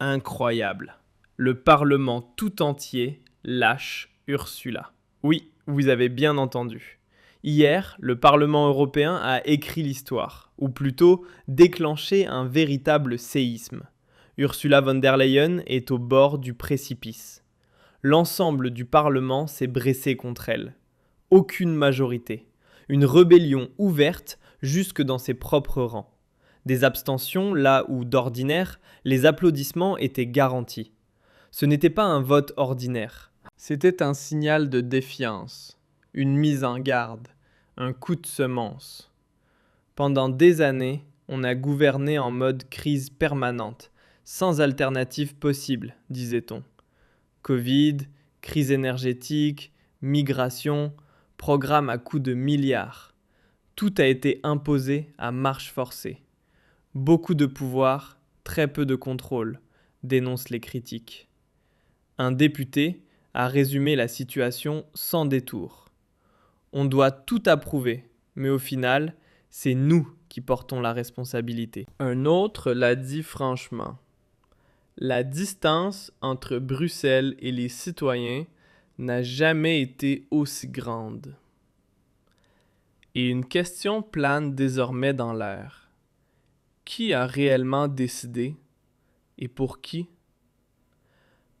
Incroyable. Le Parlement tout entier lâche Ursula. Oui, vous avez bien entendu. Hier, le Parlement européen a écrit l'histoire, ou plutôt déclenché un véritable séisme. Ursula von der Leyen est au bord du précipice. L'ensemble du Parlement s'est dressé contre elle. Aucune majorité. Une rébellion ouverte jusque dans ses propres rangs. Des abstentions là où, d'ordinaire, les applaudissements étaient garantis. Ce n'était pas un vote ordinaire. C'était un signal de défiance, une mise en garde, un coup de semence. Pendant des années, on a gouverné en mode crise permanente, sans alternative possible, disait-on. Covid, crise énergétique, migration, programme à coût de milliards. Tout a été imposé à marche forcée. Beaucoup de pouvoir, très peu de contrôle, dénoncent les critiques. Un député a résumé la situation sans détour. On doit tout approuver, mais au final, c'est nous qui portons la responsabilité. Un autre l'a dit franchement. La distance entre Bruxelles et les citoyens n'a jamais été aussi grande. Et une question plane désormais dans l'air. Qui a réellement décidé et pour qui?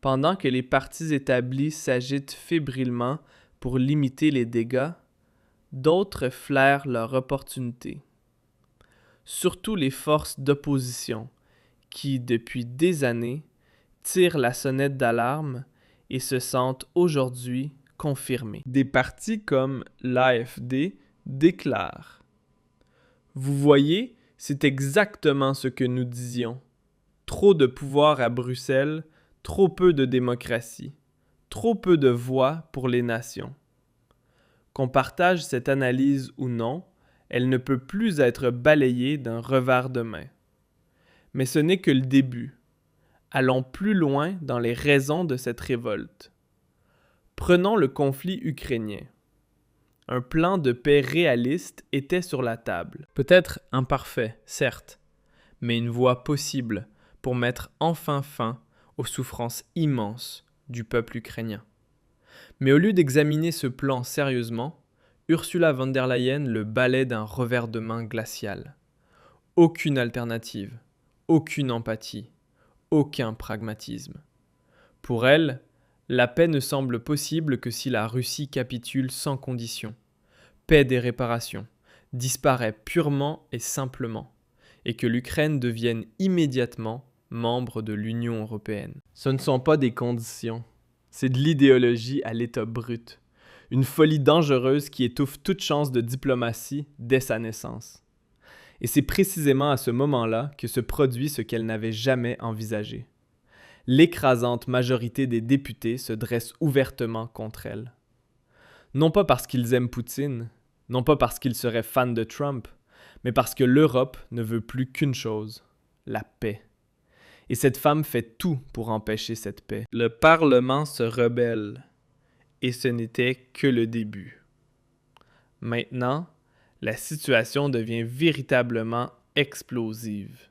Pendant que les partis établis s'agitent fébrilement pour limiter les dégâts, d'autres flairent leur opportunité. Surtout les forces d'opposition, qui, depuis des années, tirent la sonnette d'alarme et se sentent aujourd'hui confirmées. Des partis comme l'AfD déclarent « Vous voyez, c'est exactement ce que nous disions. Trop de pouvoir à Bruxelles, trop peu de démocratie, trop peu de voix pour les nations. » Qu'on partage cette analyse ou non, elle ne peut plus être balayée d'un revers de main. Mais ce n'est que le début. Allons plus loin dans les raisons de cette révolte. Prenons le conflit ukrainien. Un plan de paix réaliste était sur la table. Peut-être imparfait, certes, mais une voie possible pour mettre enfin fin aux souffrances immenses du peuple ukrainien. Mais au lieu d'examiner ce plan sérieusement, Ursula von der Leyen le balaie d'un revers de main glacial. Aucune alternative, aucune empathie, aucun pragmatisme. Pour elle, la paix ne semble possible que si la Russie capitule sans condition. Paix des réparations, disparaît purement et simplement, et que l'Ukraine devienne immédiatement membre de l'Union européenne. Ce ne sont pas des conditions, c'est de l'idéologie à l'état brut. Une folie dangereuse qui étouffe toute chance de diplomatie dès sa naissance. Et c'est précisément à ce moment-là que se produit ce qu'elle n'avait jamais envisagé. L'écrasante majorité des députés se dresse ouvertement contre elle. Non pas parce qu'ils aiment Poutine, non pas parce qu'ils seraient fans de Trump, mais parce que l'Europe ne veut plus qu'une chose, la paix. Et cette femme fait tout pour empêcher cette paix. Le Parlement se rebelle, et ce n'était que le début. Maintenant, la situation devient véritablement explosive.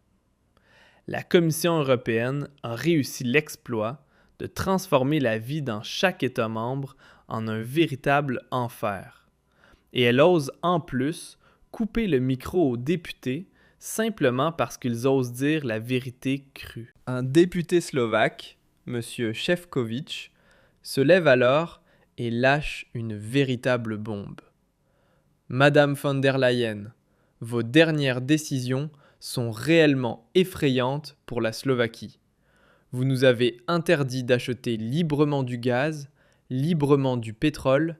La Commission européenne a réussi l'exploit de transformer la vie dans chaque État membre en un véritable enfer. Et elle ose en plus couper le micro aux députés simplement parce qu'ils osent dire la vérité crue. Un député slovaque, M. Šefčovič, se lève alors et lâche une véritable bombe. Madame von der Leyen, vos dernières décisions sont réellement effrayantes pour la Slovaquie. Vous nous avez interdit d'acheter librement du gaz, librement du pétrole,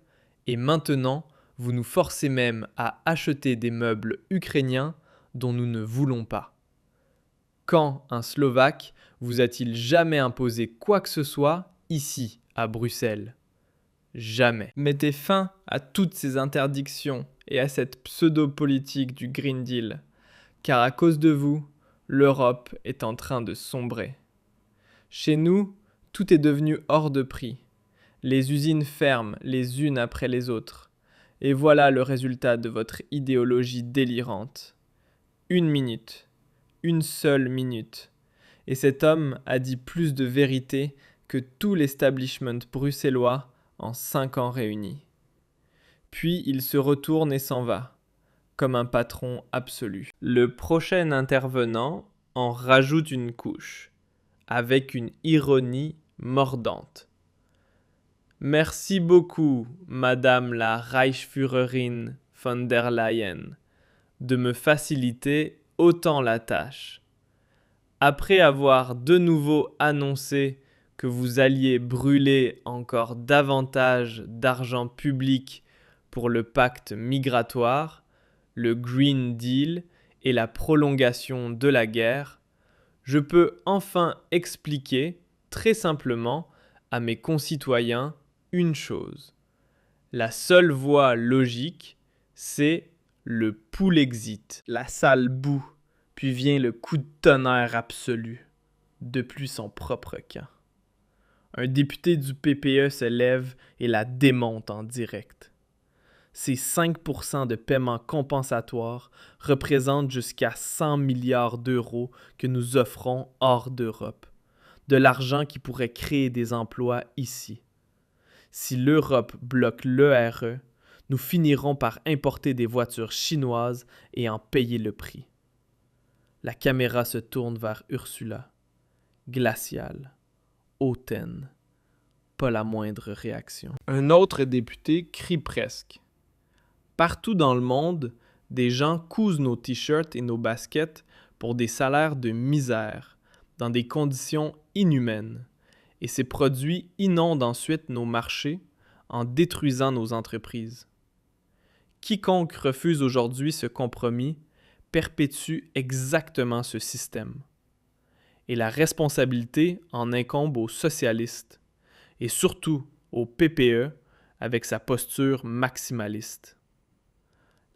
et maintenant, vous nous forcez même à acheter des meubles ukrainiens dont nous ne voulons pas. Quand un Slovaque vous a-t-il jamais imposé quoi que ce soit ici, à Bruxelles? Jamais. Mettez fin à toutes ces interdictions et à cette pseudo-politique du Green Deal, car à cause de vous, l'Europe est en train de sombrer. Chez nous, tout est devenu hors de prix. Les usines ferment les unes après les autres. Et voilà le résultat de votre idéologie délirante. Une minute. Une seule minute. Et cet homme a dit plus de vérité que tout l'establishment bruxellois en 5 ans réunis. Puis il se retourne et s'en va, comme un patron absolu. Le prochain intervenant en rajoute une couche, avec une ironie mordante. Merci beaucoup, Madame la Reichsführerin von der Leyen, de me faciliter autant la tâche. Après avoir de nouveau annoncé que vous alliez brûler encore davantage d'argent public pour le pacte migratoire, le Green Deal et la prolongation de la guerre, je peux enfin expliquer très simplement à mes concitoyens une chose. La seule voie logique, c'est le Poolexit, la sale boue, puis vient le coup de tonnerre absolu, depuis son propre camp. Un député du PPE se lève et la démonte en direct. Ces 5% de paiements compensatoires représentent jusqu'à 100 milliards d'euros que nous offrons hors d'Europe, de l'argent qui pourrait créer des emplois ici. Si l'Europe bloque l'ERE, nous finirons par importer des voitures chinoises et en payer le prix. La caméra se tourne vers Ursula. Glaciale. Hautaine. Pas la moindre réaction. Un autre député crie presque. Partout dans le monde, des gens cousent nos t-shirts et nos baskets pour des salaires de misère, dans des conditions inhumaines. Et ces produits inondent ensuite nos marchés en détruisant nos entreprises. Quiconque refuse aujourd'hui ce compromis perpétue exactement ce système. Et la responsabilité en incombe aux socialistes, et surtout au PPE avec sa posture maximaliste.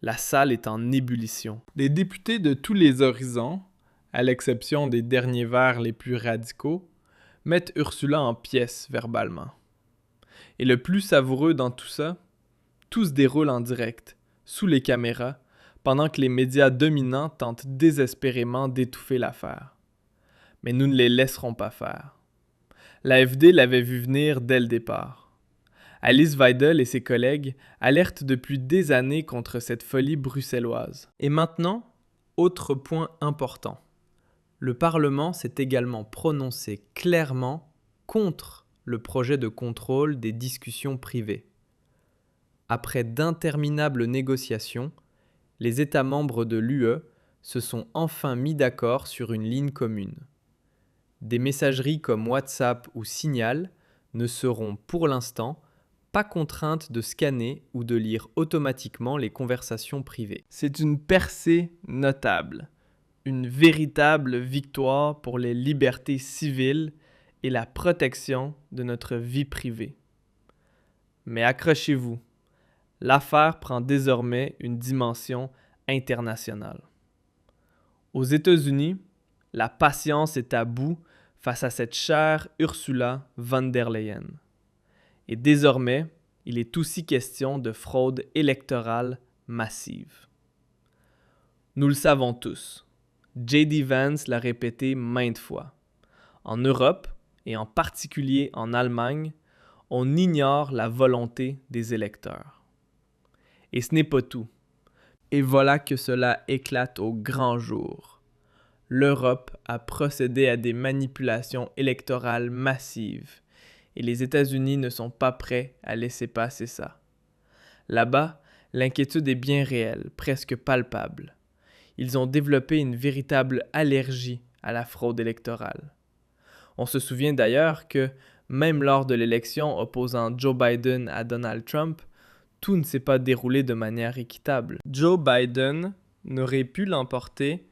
La salle est en ébullition. Des députés de tous les horizons, à l'exception des derniers verts les plus radicaux, mettent Ursula en pièces verbalement. Et le plus savoureux dans tout ça, tout se déroule en direct, sous les caméras, pendant que les médias dominants tentent désespérément d'étouffer l'affaire. Mais nous ne les laisserons pas faire. L'AfD l'avait vu venir dès le départ. Alice Weidel et ses collègues alertent depuis des années contre cette folie bruxelloise. Et maintenant, autre point important. Le Parlement s'est également prononcé clairement contre le projet de contrôle des discussions privées. Après d'interminables négociations, les États membres de l'UE se sont enfin mis d'accord sur une ligne commune. Des messageries comme WhatsApp ou Signal ne seront pour l'instant pas contraintes de scanner ou de lire automatiquement les conversations privées. C'est une percée notable, une véritable victoire pour les libertés civiles et la protection de notre vie privée. Mais accrochez-vous, l'affaire prend désormais une dimension internationale. Aux États-Unis, la patience est à bout face à cette chère Ursula von der Leyen. Et désormais, il est aussi question de fraude électorale massive. Nous le savons tous. J.D. Vance l'a répété maintes fois. En Europe, et en particulier en Allemagne, on ignore la volonté des électeurs. Et ce n'est pas tout. Et voilà que cela éclate au grand jour. L'Europe a procédé à des manipulations électorales massives et les États-Unis ne sont pas prêts à laisser passer ça. Là-bas, l'inquiétude est bien réelle, presque palpable. Ils ont développé une véritable allergie à la fraude électorale. On se souvient d'ailleurs que, même lors de l'élection opposant Joe Biden à Donald Trump, tout ne s'est pas déroulé de manière équitable. Joe Biden n'aurait pu l'emporter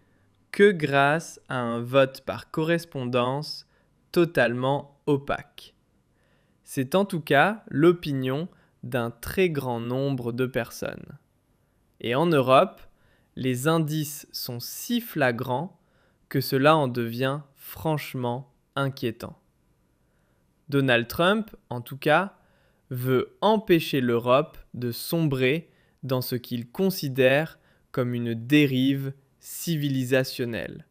que grâce à un vote par correspondance totalement opaque. C'est en tout cas l'opinion d'un très grand nombre de personnes. Et en Europe, les indices sont si flagrants que cela en devient franchement inquiétant. Donald Trump, en tout cas, veut empêcher l'Europe de sombrer dans ce qu'il considère comme une dérive civilisationnelle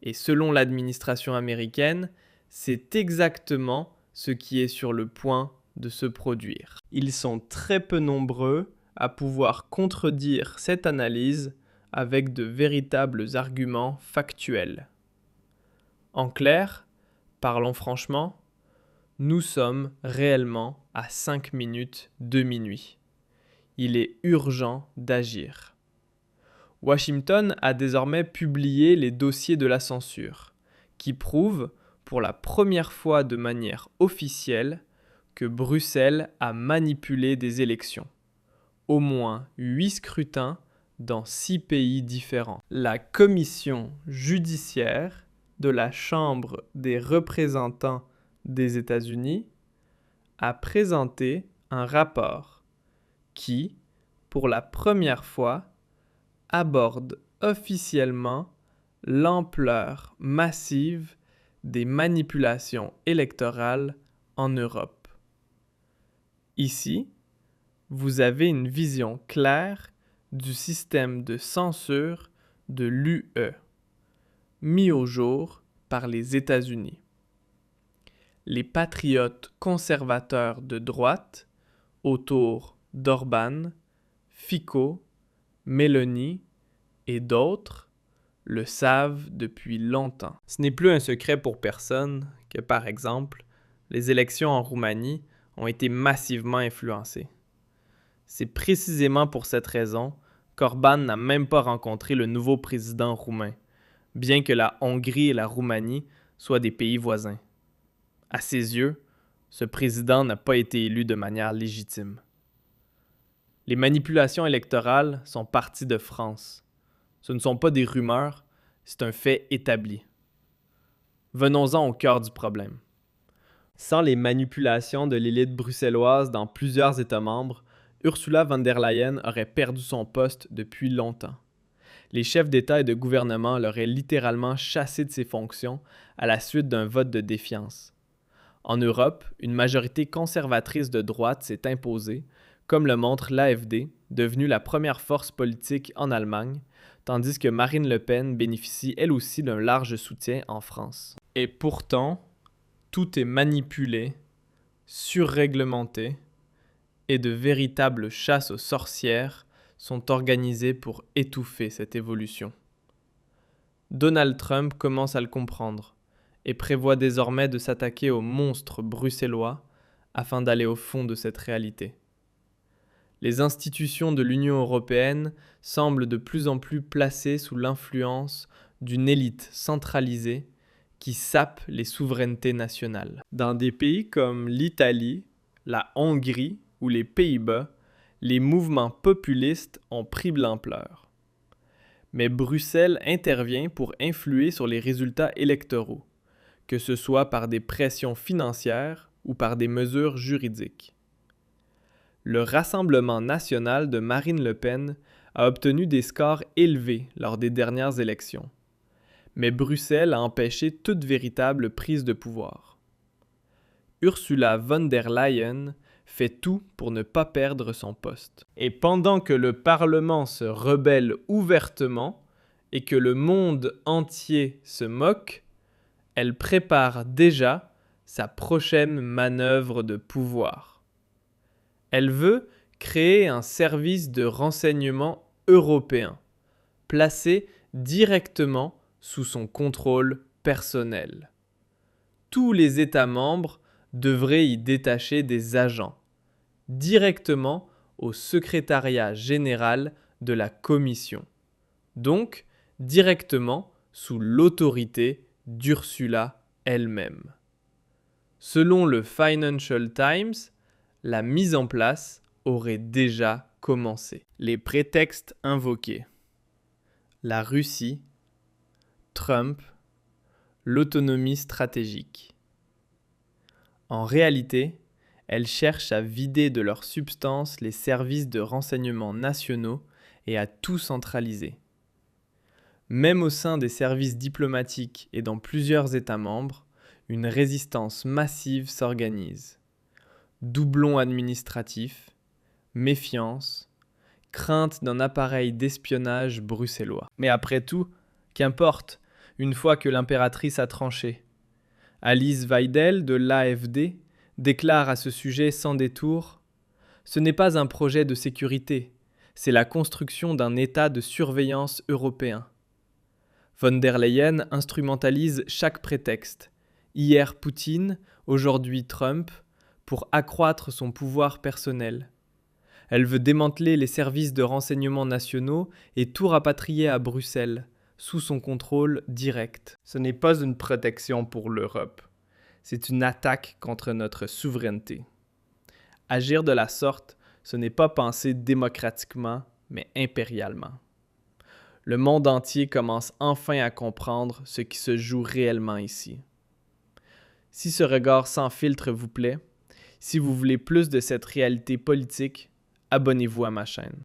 Et selon l'administration américaine, c'est exactement ce qui est sur le point de se produire. Ils sont très peu nombreux à pouvoir contredire cette analyse avec de véritables arguments factuels. En clair, parlons franchement, nous sommes réellement à 5 minutes de minuit. Il est urgent d'agir. Washington a désormais publié les dossiers de la censure, qui prouvent, pour la première fois de manière officielle, que Bruxelles a manipulé des élections. Au moins 8 scrutins dans 6 pays différents. La commission judiciaire de la Chambre des représentants des États-Unis a présenté un rapport qui, pour la première fois, aborde officiellement l'ampleur massive des manipulations électorales en Europe. Ici, vous avez une vision claire du système de censure de l'UE, mis au jour par les États-Unis. Les patriotes conservateurs de droite, autour d'Orban, Fico, Meloni et d'autres, le savent depuis longtemps. Ce n'est plus un secret pour personne que, par exemple, les élections en Roumanie ont été massivement influencées. C'est précisément pour cette raison qu'Orban n'a même pas rencontré le nouveau président roumain, bien que la Hongrie et la Roumanie soient des pays voisins. À ses yeux, ce président n'a pas été élu de manière légitime. Les manipulations électorales sont parties de France. Ce ne sont pas des rumeurs, c'est un fait établi. Venons-en au cœur du problème. Sans les manipulations de l'élite bruxelloise dans plusieurs États membres, Ursula von der Leyen aurait perdu son poste depuis longtemps. Les chefs d'État et de gouvernement l'auraient littéralement chassé de ses fonctions à la suite d'un vote de défiance. En Europe, une majorité conservatrice de droite s'est imposée, comme le montre l'AfD, devenue la première force politique en Allemagne, tandis que Marine Le Pen bénéficie elle aussi d'un large soutien en France. Et pourtant, tout est manipulé, surréglementé, et de véritables chasses aux sorcières sont organisées pour étouffer cette évolution. Donald Trump commence à le comprendre et prévoit désormais de s'attaquer aux monstres bruxellois afin d'aller au fond de cette réalité. Les institutions de l'Union européenne semblent de plus en plus placées sous l'influence d'une élite centralisée qui sape les souverainetés nationales. Dans des pays comme l'Italie, la Hongrie ou les Pays-Bas, les mouvements populistes ont pris de l'ampleur. Mais Bruxelles intervient pour influer sur les résultats électoraux, que ce soit par des pressions financières ou par des mesures juridiques. Le Rassemblement national de Marine Le Pen a obtenu des scores élevés lors des dernières élections. Mais Bruxelles a empêché toute véritable prise de pouvoir. Ursula von der Leyen fait tout pour ne pas perdre son poste. Et pendant que le Parlement se rebelle ouvertement et que le monde entier se moque, elle prépare déjà sa prochaine manœuvre de pouvoir. Elle veut créer un service de renseignement européen, placé directement sous son contrôle personnel. Tous les États membres devraient y détacher des agents, directement au secrétariat général de la Commission, donc directement sous l'autorité d'Ursula elle-même. Selon le Financial Times, la mise en place aurait déjà commencé. Les prétextes invoqués: la Russie, Trump, l'autonomie stratégique. En réalité, elles cherchent à vider de leur substance les services de renseignement nationaux et à tout centraliser. Même au sein des services diplomatiques et dans plusieurs États membres, une résistance massive s'organise. Doublons administratifs, méfiance, crainte d'un appareil d'espionnage bruxellois. Mais après tout, qu'importe, une fois que l'impératrice a tranché. Alice Weidel de l'AfD déclare à ce sujet sans détour « Ce n'est pas un projet de sécurité, c'est la construction d'un État de surveillance européen. » Von der Leyen instrumentalise chaque prétexte, hier Poutine, aujourd'hui Trump, pour accroître son pouvoir personnel. Elle veut démanteler les services de renseignement nationaux et tout rapatrier à Bruxelles, sous son contrôle direct. Ce n'est pas une protection pour l'Europe, c'est une attaque contre notre souveraineté. Agir de la sorte, ce n'est pas penser démocratiquement, mais impérialement. Le monde entier commence enfin à comprendre ce qui se joue réellement ici. Si ce regard sans filtre vous plaît, si vous voulez plus de cette réalité politique, abonnez-vous à ma chaîne.